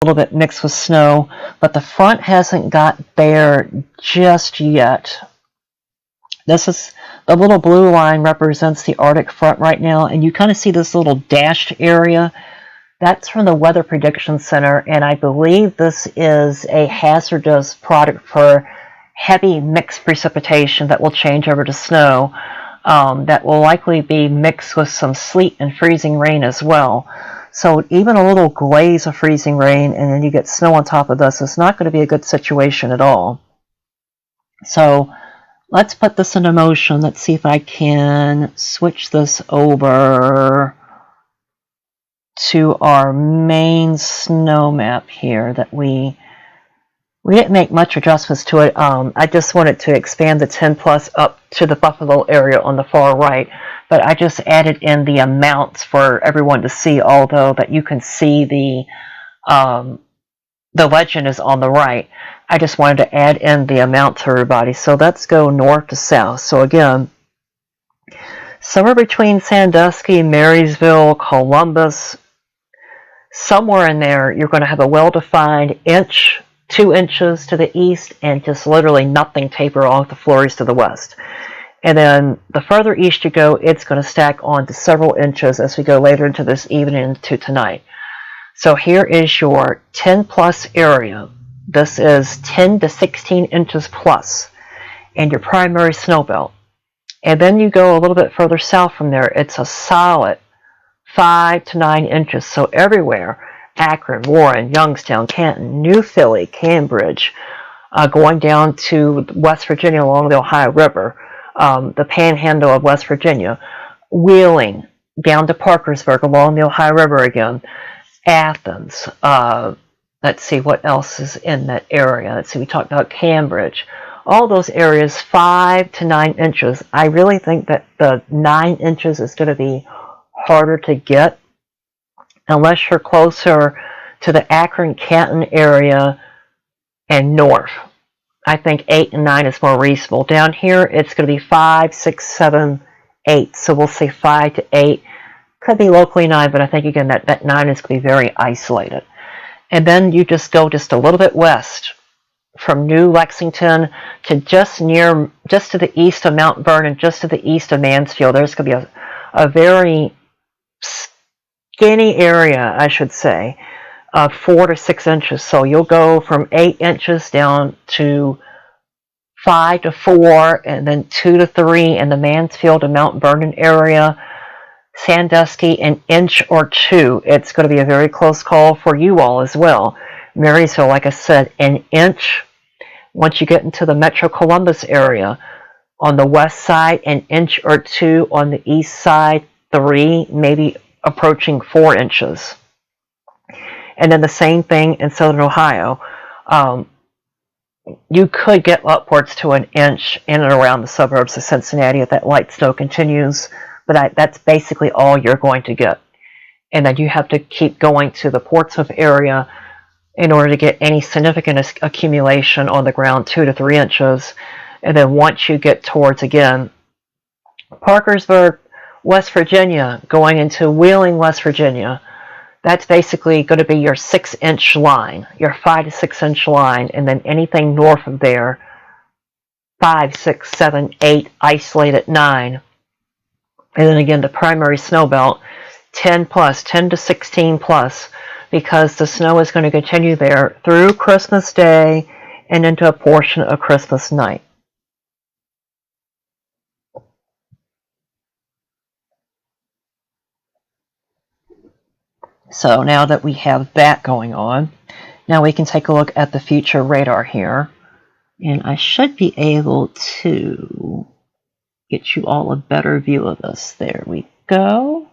little bit mixed with snow, but the front hasn't got there just yet. This is the little blue line represents the Arctic front right now, and you kind of see this little dashed area. That's from the Weather Prediction Center, and I believe this is a hazardous product for heavy mixed precipitation that will change over to snow. That will likely be mixed with some sleet and freezing rain as well. So even a little glaze of freezing rain and then you get snow on top of this, it's not going to be a good situation at all. So let's put this into motion. Let's see if I can switch this over to our main snow map here that we didn't make much adjustments to it. I just wanted to expand the 10 plus up to the Buffalo area on the far right, but I just added in the amounts for everyone to see, although that you can see the legend is on the right. I just wanted to add in the amount to everybody. So let's go north to south. So again, somewhere between Sandusky, Marysville, Columbus, somewhere in there, you're going to have a well-defined 2 inches to the east, and just literally nothing taper off the flurries to the west. And then the further east you go, it's going to stack on to several inches as we go later into this evening into tonight. So here is your 10 plus area. This is 10 to 16 inches plus, and your primary snow belt. And then you go a little bit further south from there, it's a solid 5 to 9 inches. So everywhere, Akron, Warren, Youngstown, Canton, New Philly, Cambridge, going down to West Virginia along the Ohio River, the panhandle of West Virginia, Wheeling, down to Parkersburg along the Ohio River again, Athens, let's see what else is in that area. Let's see, we talked about Cambridge. All those areas, 5 to 9 inches. I really think that the 9 inches is going to be harder to get unless you're closer to the Akron, Canton area and north. I think 8 and 9 is more reasonable. Down here, it's going to be 5, 6, 7, 8. So we'll say 5 to 8. Could be locally 9, but I think, again, that 9 is going to be very isolated. And then you just go just a little bit west from New Lexington to just to the east of Mount Vernon, just to the east of Mansfield. There's going to be a very skinny area, I should say, of 4 to 6 inches. So you'll go from 8 inches down to 5 to 4, and then 2 to 3 in the Mansfield and Mount Vernon area. Sandusky, an inch or 2. It's going to be a very close call for you all as well. Marysville, like I said, an inch. Once you get into the Metro Columbus area, on the west side, an inch or 2. On the east side, 3, maybe approaching 4 inches. And then the same thing in southern Ohio. You could get upwards to an inch in and around the suburbs of Cincinnati if that light snow continues, but that's basically all you're going to get. And then you have to keep going to the Portsmouth area in order to get any significant accumulation on the ground, 2 to 3 inches. And then once you get towards, again, Parkersburg, West Virginia, going into Wheeling, West Virginia, that's basically going to be your 6-inch line, your 5 to 6 inch line, and then anything north of there, 5, 6, 7, 8, isolated 9. And then again, the primary snow belt, 10 plus, 10 to 16 plus, because the snow is going to continue there through Christmas Day and into a portion of Christmas night. So now that we have that going on, now we can take a look at the future radar here. And I should be able to get you all a better view of this. There we go.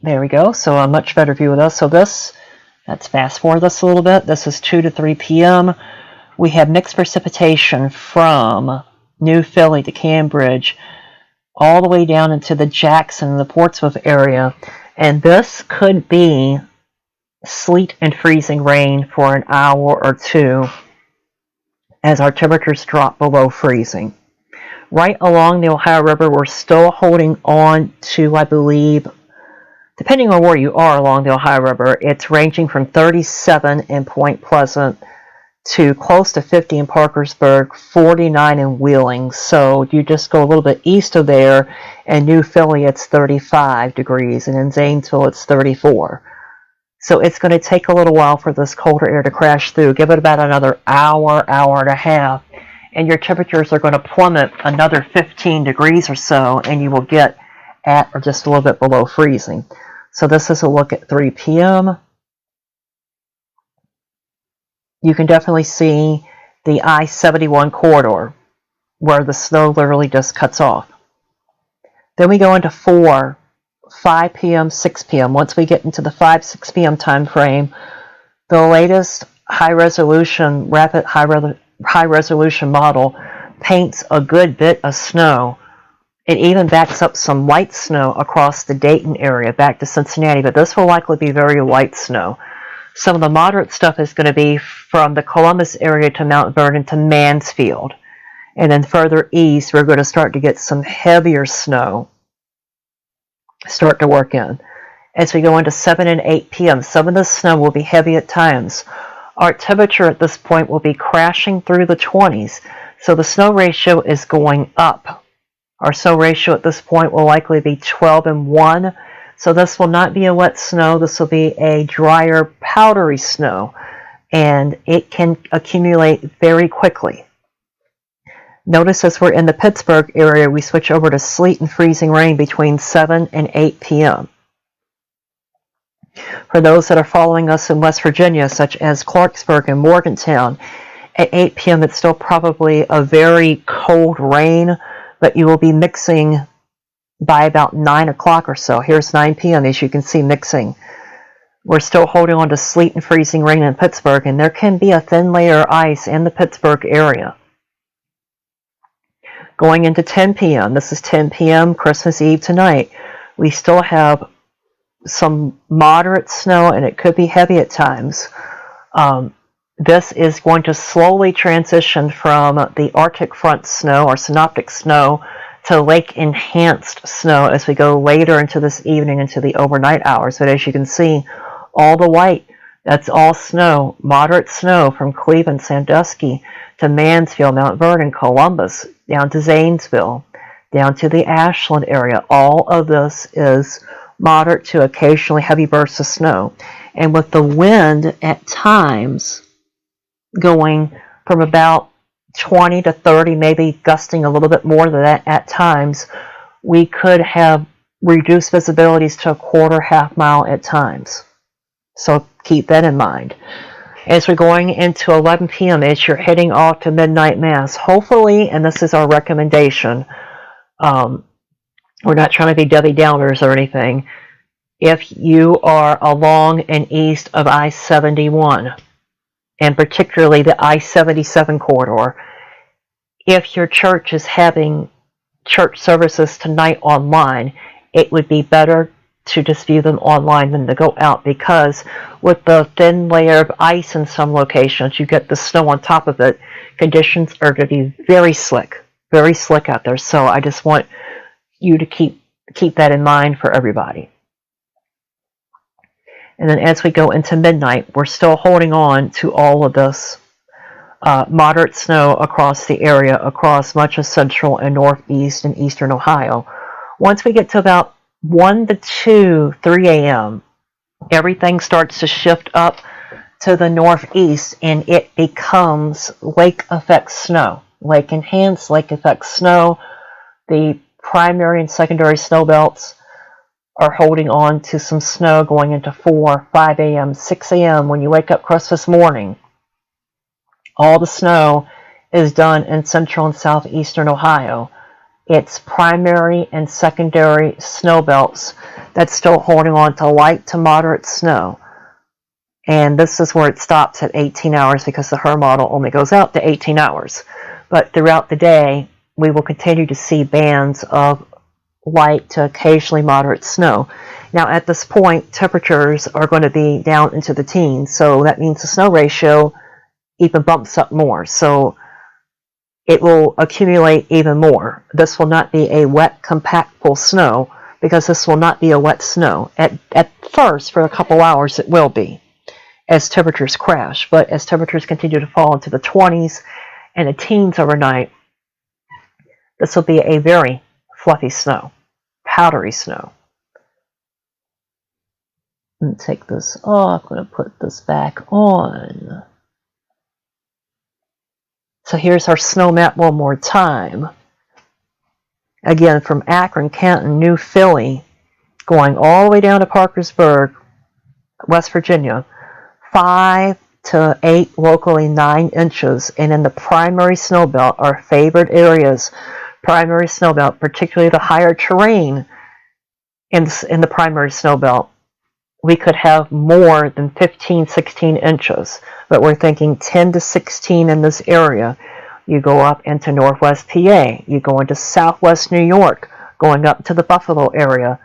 There we go. So a much better view of this. So let's fast forward this a little bit. This is 2 to 3 p.m. We have mixed precipitation from New Philly to Cambridge, all the way down into the Jackson, the Portsmouth area. And this could be sleet and freezing rain for an hour or two as our temperatures drop below freezing. Right along the Ohio River, we're still holding on to, I believe, depending on where you are along the Ohio River, it's ranging from 37 in Point Pleasant to close to 50 in Parkersburg, 49 in Wheeling. So you just go a little bit east of there, and New Philly, it's 35 degrees, and in Zanesville, it's 34. So it's going to take a little while for this colder air to crash through. Give it about another hour, hour and a half, and your temperatures are going to plummet another 15 degrees or so, and you will get at or just a little bit below freezing. So this is a look at 3 p.m. You can definitely see the I-71 corridor where the snow literally just cuts off. Then we go into 4, 5 p.m., 6 p.m. Once we get into the 5, 6 p.m. time frame, the latest rapid high resolution model paints a good bit of snow. It even backs up some light snow across the Dayton area back to Cincinnati, but this will likely be very light snow. Some of the moderate stuff is going to be from the Columbus area to Mount Vernon to Mansfield. And then further east, we're going to start to get some heavier snow start to work in. As we go into 7 and 8 p.m., some of the snow will be heavy at times. Our temperature at this point will be crashing through the 20s, so the snow ratio is going up. Our snow ratio at this point will likely be 12 and 1. So this will not be a wet snow. This will be a drier, powdery snow, and it can accumulate very quickly. Notice as we're in the Pittsburgh area, we switch over to sleet and freezing rain between 7 and 8 p.m. For those that are following us in West Virginia, such as Clarksburg and Morgantown, at 8 p.m. it's still probably a very cold rain, but you will be mixing by about 9 o'clock or so. Here's 9 p.m. as you can see mixing. We're still holding on to sleet and freezing rain in Pittsburgh, and there can be a thin layer of ice in the Pittsburgh area. Going into 10 p.m., this is 10 p.m. Christmas Eve tonight, we still have some moderate snow, and it could be heavy at times. This is going to slowly transition from the Arctic front snow or synoptic snow to lake enhanced snow as we go later into this evening into the overnight hours. But as you can see, all the white, that's all snow, moderate snow from Cleveland, Sandusky to Mansfield, Mount Vernon, Columbus, down to Zanesville, down to the Ashland area. All of this is moderate to occasionally heavy bursts of snow. And with the wind at times going from about 20 to 30, maybe gusting a little bit more than that at times, we could have reduced visibilities to a quarter, half mile at times. So keep that in mind. As we're going into 11 p.m., as you're heading off to midnight mass, hopefully, and this is our recommendation, we're not trying to be Debbie Downers or anything, if you are along and east of I-71, and particularly the I-77 corridor, if your church is having church services tonight online, it would be better to just view them online than to go out, because with the thin layer of ice in some locations, you get the snow on top of it. Conditions are going to be very slick out there. So I just want you to keep that in mind for everybody. And then as we go into midnight, we're still holding on to all of this moderate snow across the area, across much of central and northeast and eastern Ohio. Once we get to about 1 to 2, 3 a.m., everything starts to shift up to the northeast, and it becomes lake effect snow. Lake enhanced, lake effect snow. The primary and secondary snow belts are holding on to some snow going into 4, 5 a.m., 6 a.m. When you wake up Christmas morning, all the snow is done in central and southeastern Ohio. It's primary and secondary snow belts that's still holding on to light to moderate snow. And this is where it stops at 18 hours because the HER model only goes out to 18 hours. But throughout the day, we will continue to see bands of light to occasionally moderate snow. Now at this point, temperatures are going to be down into the teens, so that means the snow ratio even bumps up more. So it will accumulate even more. This will not be a wet, compactful snow, because this will not be a wet snow. At first, for a couple hours, it will be, as temperatures crash. But as temperatures continue to fall into the 20s and the teens overnight, this will be a very fluffy snow, powdery snow. I'm going to take this off. I'm going to put this back on. So here's our snow map one more time. Again, from Akron, Canton, New Philly, going all the way down to Parkersburg, West Virginia, 5 to 8, locally 9 inches. And in the primary snow belt, our favorite areas, primary snow belt, particularly the higher terrain in the primary snow belt, we could have more than 15, 16 inches. But we're thinking 10 to 16 in this area. You go up into northwest PA, you go into southwest New York, going up to the Buffalo area.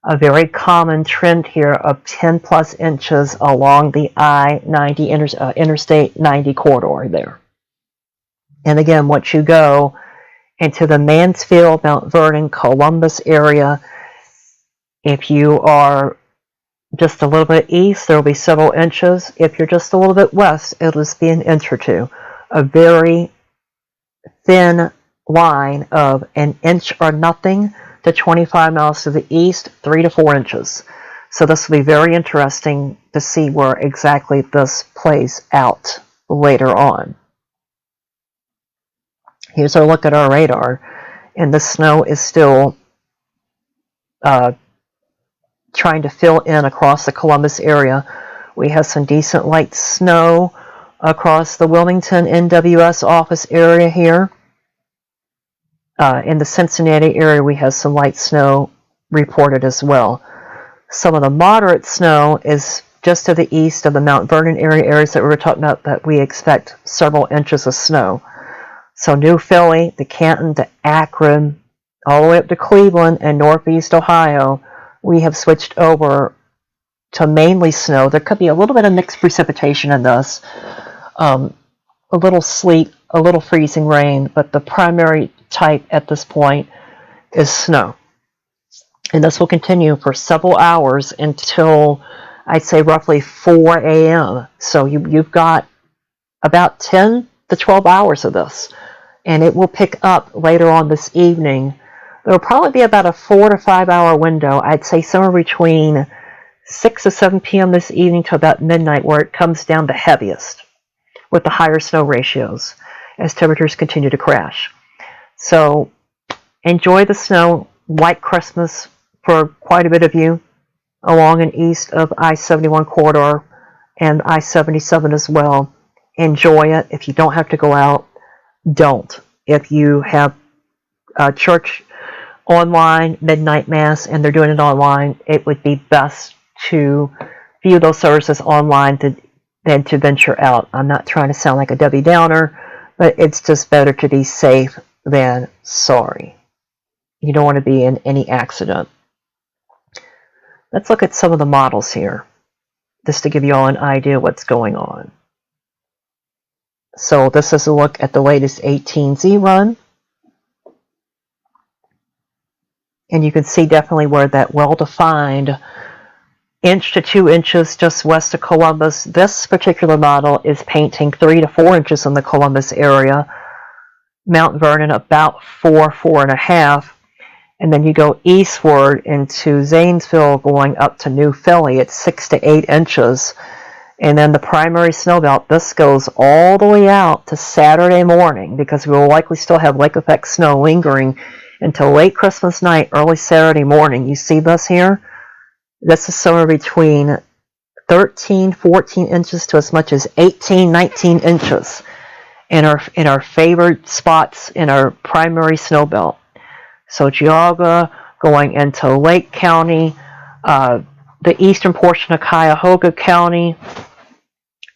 A very common trend here of 10 plus inches along the I-90 Interstate 90 corridor there. And again, once you go into the Mansfield, Mount Vernon, Columbus area, if you are just a little bit east, there will be several inches. If you're just a little bit west, it'll just be an inch or two. A very thin line of an inch or nothing to 25 miles to the east, 3 to 4 inches. So this will be very interesting to see where exactly this plays out later on. Here's a look at our radar, and the snow is still trying to fill in across the Columbus area. We have some decent light snow across the Wilmington NWS office area here. In the Cincinnati area, we have some light snow reported as well. Some of the moderate snow is just to the east of the Mount Vernon area, areas that we were talking about, that we expect several inches of snow. So New Philly, to Canton, to Akron, all the way up to Cleveland and northeast Ohio, we have switched over to mainly snow. There could be a little bit of mixed precipitation in this, a little sleet, a little freezing rain, but the primary type at this point is snow. And this will continue for several hours until, I'd say, roughly 4 a.m. So you've got about 10 to 12 hours of this. And it will pick up later on this evening. There will probably be about a 4 to 5 hour window. I'd say somewhere between 6 to 7 p.m. this evening to about midnight, where it comes down the heaviest with the higher snow ratios as temperatures continue to crash. So enjoy the snow. White Christmas for quite a bit of you along and east of I-71 corridor and I-77 as well. Enjoy it. If you don't have to go out, don't. If you have church online, midnight mass, and they're doing it online, it would be best to view those services online than to venture out. I'm not trying to sound like a Debbie Downer, but it's just better to be safe than sorry. You don't want to be in any accident. Let's look at some of the models here, just to give you all an idea what's going on. So this is a look at the latest 18Z run. And you can see definitely where that well-defined inch to 2 inches just west of Columbus. This particular model is painting 3 to 4 inches in the Columbus area. Mount Vernon about 4, 4.5. And then you go eastward into Zanesville, going up to New Philly, it's 6 to 8 inches. And then the primary snow belt, this goes all the way out to Saturday morning, because we will likely still have lake effect snow lingering until late Christmas night, early Saturday morning. You see this here? This is somewhere between 13, 14 inches to as much as 18, 19 inches in our favorite spots in our primary snow belt. So Geauga, going into Lake County, the eastern portion of Cuyahoga County,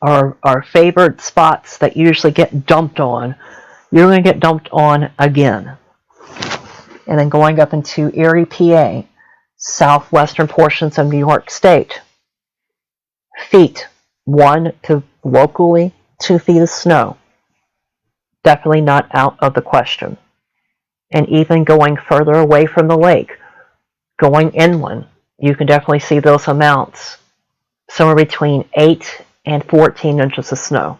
are our favorite spots that usually get dumped on. You're going to get dumped on again. And then going up into Erie, PA, southwestern portions of New York State. Feet, 1 to locally 2 feet of snow. definitely not out of the question. And even going further away from the lake, going inland, you can definitely see those amounts, somewhere between 8 and 14 inches of snow.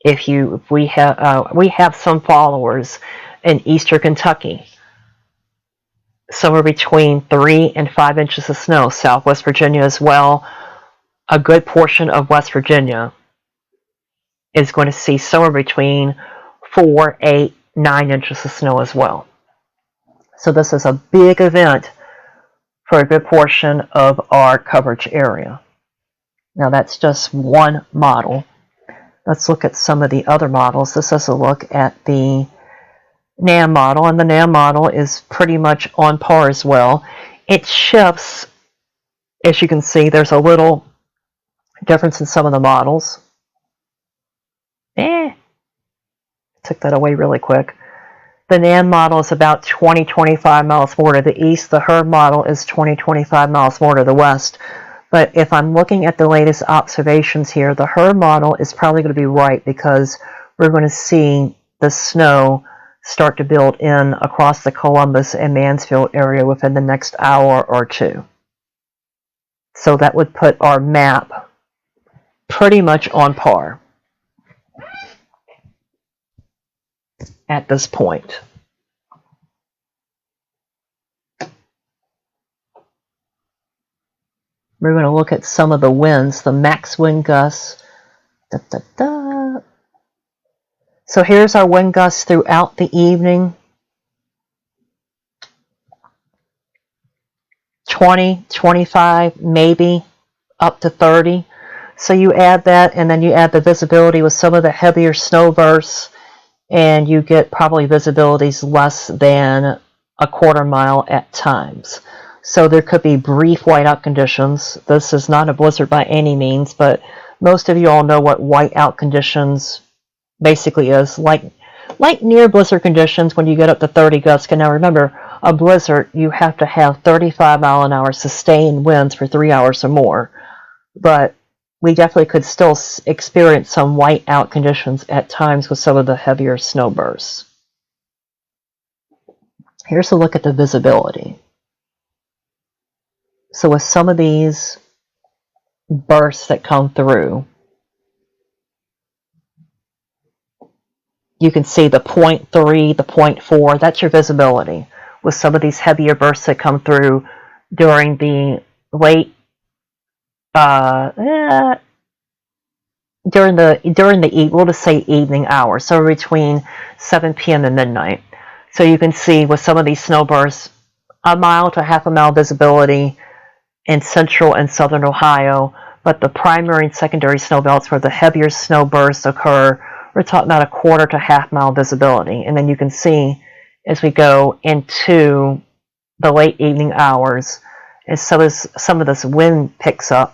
We have some followers in eastern Kentucky, somewhere between 3 and 5 inches of snow. Southwest Virginia as well. A good portion of West Virginia is going to see somewhere between 4, 8, 9 inches of snow as well. So this is a big event for a good portion of our coverage area. Now that's just one model. Let's look at some of the other models. This is a look at the NAM model, and the NAM model is pretty much on par as well. It shifts, as you can see, there's a little difference in some of the models. Took that away really quick. The NAM model is about 20-25 miles more to the east. The HERB model is 20-25 miles more to the west. But if I'm looking at the latest observations here, the HERB model is probably going to be right, because we're going to see the snow start to build in across the Columbus and Mansfield area within the next hour or two. So that would put our map pretty much on par at this point. We're going to look at some of the winds, the max wind gusts. So here's our wind gusts throughout the evening. 20, 25, maybe up to 30. So you add that, and then you add the visibility with some of the heavier snow bursts, and you get probably visibilities less than a quarter mile at times. So there could be brief whiteout conditions. This is not a blizzard by any means, but most of you all know what whiteout conditions basically is. Like near blizzard conditions when you get up to 30 gusts. And now remember, a blizzard, you have to have 35 mile an hour sustained winds for 3 hours or more. But we definitely could still experience some whiteout conditions at times with some of the heavier snow bursts. Here's a look at the visibility. So with some of these bursts that come through, you can see the 0.3, the 0.4, that's your visibility. With some of these heavier bursts that come through during the late we'll just say evening hours, so between 7 p.m. and midnight. So you can see with some of these snow bursts, a mile to half a mile visibility in central and southern Ohio, but the primary and secondary snow belts where the heavier snow bursts occur, we're talking about a quarter to half mile visibility. And then you can see as we go into the late evening hours, as some of this wind picks up,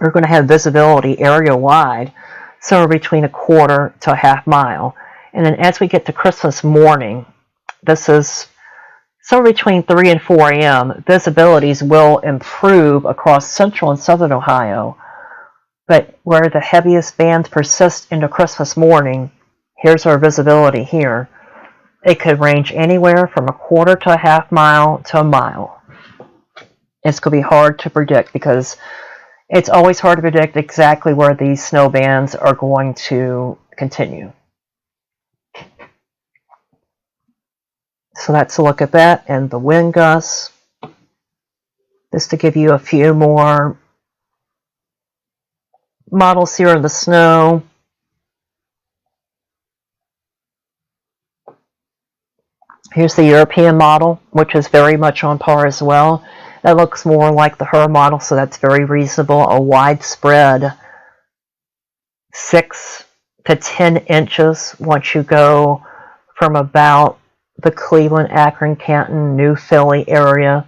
we're going to have visibility area-wide somewhere between a quarter to a half mile. And then as we get to Christmas morning, this is somewhere between 3 and 4 a.m., visibilities will improve across central and southern Ohio. But where the heaviest bands persist into Christmas morning, here's our visibility here. It could range anywhere from a quarter to a half mile to a mile. It's going to be hard to predict because it's always hard to predict exactly where these snow bands are going to continue. So that's a look at that and the wind gusts. Just to give you a few more models here in the snow. Here's the European model, which is very much on par as well. That looks more like the HERB model, so that's very reasonable. A widespread 6 to 10 inches once you go from about the Cleveland, Akron, Canton, New Philly area.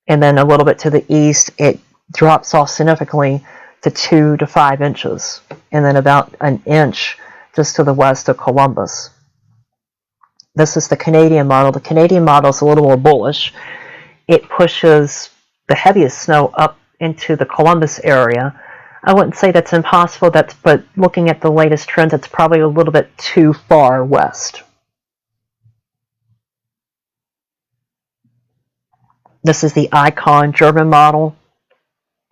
And then a little bit to the east, it drops off significantly to 2 to 5 inches. And then about an inch just to the west of Columbus. This is the Canadian model. The Canadian model is a little more bullish. It pushes the heaviest snow up into the Columbus area I wouldn't say that's impossible, but looking at the latest trends, it's probably a little bit too far west. This is the Icon German model,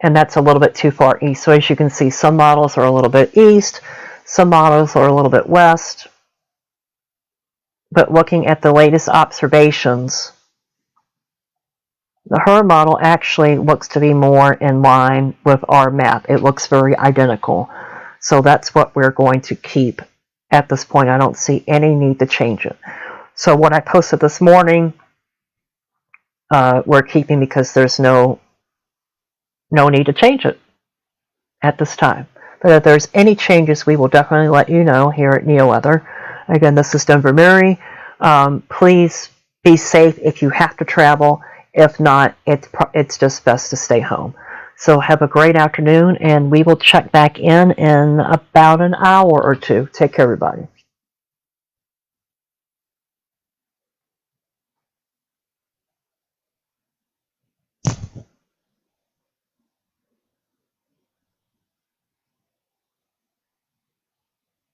and that's a little bit too far east. So as you can see, some models are a little bit east, some models are a little bit west. But looking at the latest observations, the HER model actually looks to be more in line with our map. It looks very identical. So that's what we're going to keep at this point. I don't see any need to change it. So what I posted this morning, we're keeping because there's no need to change it at this time. But if there's any changes, we will definitely let you know here at NeoWeather. Again, this is Denver Mary. Please be safe if you have to travel. If not, it's just best to stay home. So have a great afternoon, and we will check back in about an hour or two. Take care, everybody.